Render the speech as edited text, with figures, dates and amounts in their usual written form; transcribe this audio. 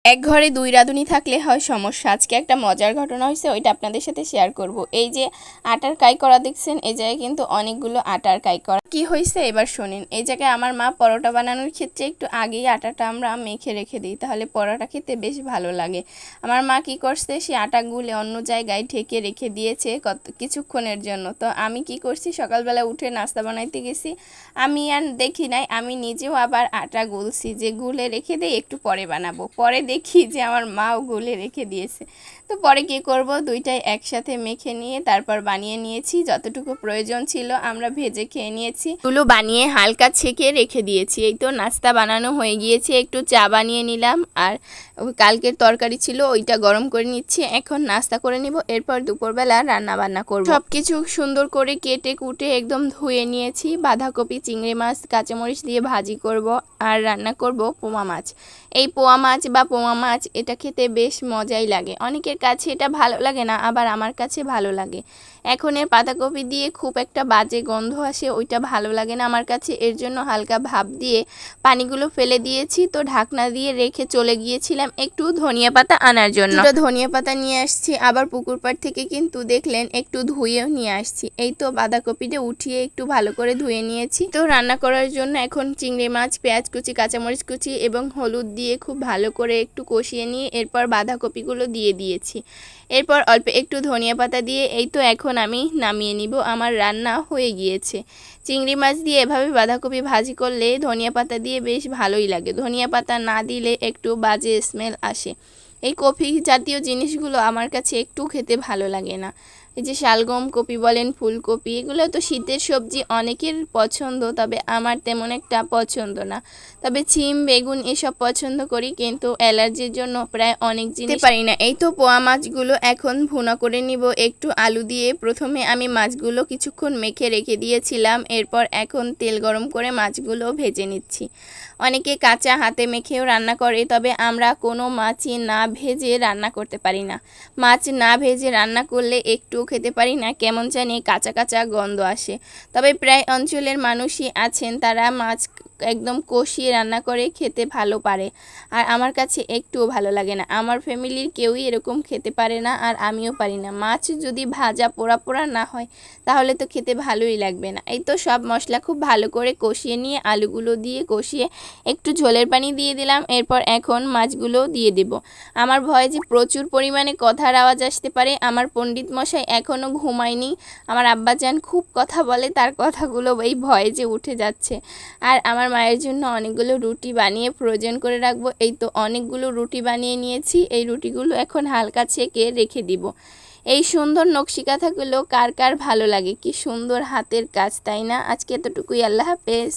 এক ঘরে দুই রাঁধুনি থাকলে হয় সমস্যা। আজকে একটা মজার ঘটনা হয়েছে, ওইটা আপনাদের সাথে শেয়ার করব। এই যে আটার কাই করা দেখছেন, এই জায়গায় কিন্তু অনেকগুলো আটার কাই করা। কি হয়েছে এবার শোনেন। এই জায়গায় আমার মা পরোটা বানানোর ক্ষেত্রে একটু আগেই আটাটা আমরা মেখে রেখে দিই, তাহলে পরোটা খেতে বেশ ভালো লাগে। আমার মা কি করছে, সে আটা গুলে অন্য জায়গায় ঢেকে রেখে দিয়েছে কিছুক্ষণের জন্য। তো আমি কি করছি, সকালবেলা উঠে নাস্তা বানাইতে গেছি, আমি আর দেখি নাই, আমি নিজেও আবার আটা গুলছি, যে গুলে রেখে দিই একটু পরে বানাবো। পরে দেখি যে আমার মাও গুলে রেখে দিয়েছে। তো পরে কি করব, দুইটাই একসাথে মেখে নিয়ে তারপর বানিয়ে নিয়েছি। যতটুকু প্রয়োজন ছিল আমরা ভেজে খেয়ে নিয়েছি, এগুলো বানিয়ে হালকা ছেঁকে রেখে দিয়েছি। এই তো নাস্তা বানানো হয়ে গিয়েছে, একটু চা বানিয়ে নিলাম, আর কালকের তরকারি ছিল ওইটা গরম করে নিচ্ছি। এখন নাস্তা করে নিব, এরপর দুপুরবেলা রান্না বান্না করব। সব কিছু সুন্দর করে কেটে কুটে একদম ধুয়ে নিয়েছি। বাঁধাকপি, চিংড়ি মাছ, কাঁচামরিচ দিয়ে ভাজি করব, আর রান্না করব পোয়া মাছ। এই পোয়া মাছ বা পোয়া মাছ এটা খেতে বেশ মজাই লাগে। অনেকের কাছে এটা ভালো লাগে না, আবার আমার কাছে ভালো লাগে। এখন এর পাতাকপি দিয়ে খুব একটা বাজে গন্ধ আসে, ওইটা ভালো লাগে না আমার কাছে। এর জন্য হালকা ভাপ দিয়ে পানিগুলো ফেলে দিয়েছি। তো ঢাকনা দিয়ে রেখে চলে গিয়েছিলাম একটু ধনিয়া পাতা আনার জন্য। ধনিয়া পাতা নিয়ে আসছি, আবার পুকুর পাড় থেকে কিন্তু দেখলেন একটু ধুয়েও নিয়ে আসছি। এই তো বাঁধাকপিটা উঠিয়ে একটু ভালো করে ধুয়ে নিয়েছি। তো রান্না করার জন্য এখন চিংড়ি মাছ, পেঁয়াজ কুচি, কাঁচামরিচ কুচি এবং হলুদ দিয়ে খুব ভালো করে একটু কষিয়ে নিয়ে এরপর বাঁধাকপিগুলো দিয়ে দিয়েছি। এরপর অল্প একটু ধনিয়া পাতা দিয়ে এই তো এখন আমি নামিয়ে নিব। আমার রান্না হয়ে গিয়েছে। চিংড়ি মাছ দিয়ে এভাবে বাঁধাকপি ভাজি করলে ধনিয়া পাতা দিয়ে বেশ ভালোই লাগে। ধনিয়া পাতা না দিলে একটু বাজে স্মেল আসে। এই কফি জাতীয় জিনিসগুলো আমার কাছে একটু খেতে ভালো লাগে না। এই যে শালগম কপি বলেন, ফুলকপি, এগুলো তো শীতের সবজি, অনেকের পছন্দ, তবে আমার তেমন একটা পছন্দ না। তবে সিম, বেগুন এসব পছন্দ করি, কিন্তু অ্যালার্জির জন্য প্রায় অনেক জিনিস পারি না। এই তো পোয়া মাছগুলো এখন ভুনা করে নিব একটু আলু দিয়ে। প্রথমে আমি মাছগুলো কিছুক্ষণ মেখে রেখে দিয়েছিলাম, এরপর এখন তেল গরম করে মাছগুলো ভেজে নিচ্ছি। অনেকে কাঁচা হাতে মেখেও রান্না করে, তবে আমরা কোনো মাছই না ভেজে রান্না করতে পারি না। মাছ না ভেজে রান্না করলে একটু খেতে পারি না, কেমন জানি কাঁচা কাঁচা গন্ধ আসে। তবে প্রায় অঞ্চলের মানুষই আছেন তারা মাছ একদম কষিয়ে রান্না করে খেতে ভালো পারে, আর আমার কাছে একটুও ভালো লাগে না। আমার ফ্যামিলির কেউই এরকম খেতে পারে না, আর আমিও পারি না। মাছ যদি ভাজা পোড়া পোড়া না হয় তাহলে তো খেতে ভালোই লাগবে না। এই তো সব মশলা খুব ভালো করে কষিয়ে নিয়ে আলুগুলো দিয়ে কষিয়ে একটু ঝোলের পানি দিয়ে দিলাম। এরপর এখন মাছগুলো দিয়ে দেব। আমার ভয় যে প্রচুর পরিমাণে কথার আওয়াজ আসতে পারে। আমার পণ্ডিত মশাই এখনও ঘুমায়নি। আমার আব্বাজান খুব কথা বলে, তার কথাগুলো এই ভয়ে যে উঠে যাচ্ছে। আর আমার মায়ের জন্য অনেকগুলো রুটি বানিয়ে ফ্রোজেন করে রাখবো। এই তো অনেকগুলো রুটি বানিয়ে নিয়েছি। এই রুটিগুলো এখন হালকা ছেঁকে রেখে দিব। এই সুন্দর নকশি কাঁথাগুলো কার কার ভালো লাগে, কি সুন্দর হাতের কাজ, তাই না? আজকে এতটুকুই, আল্লাহ হাফেজ।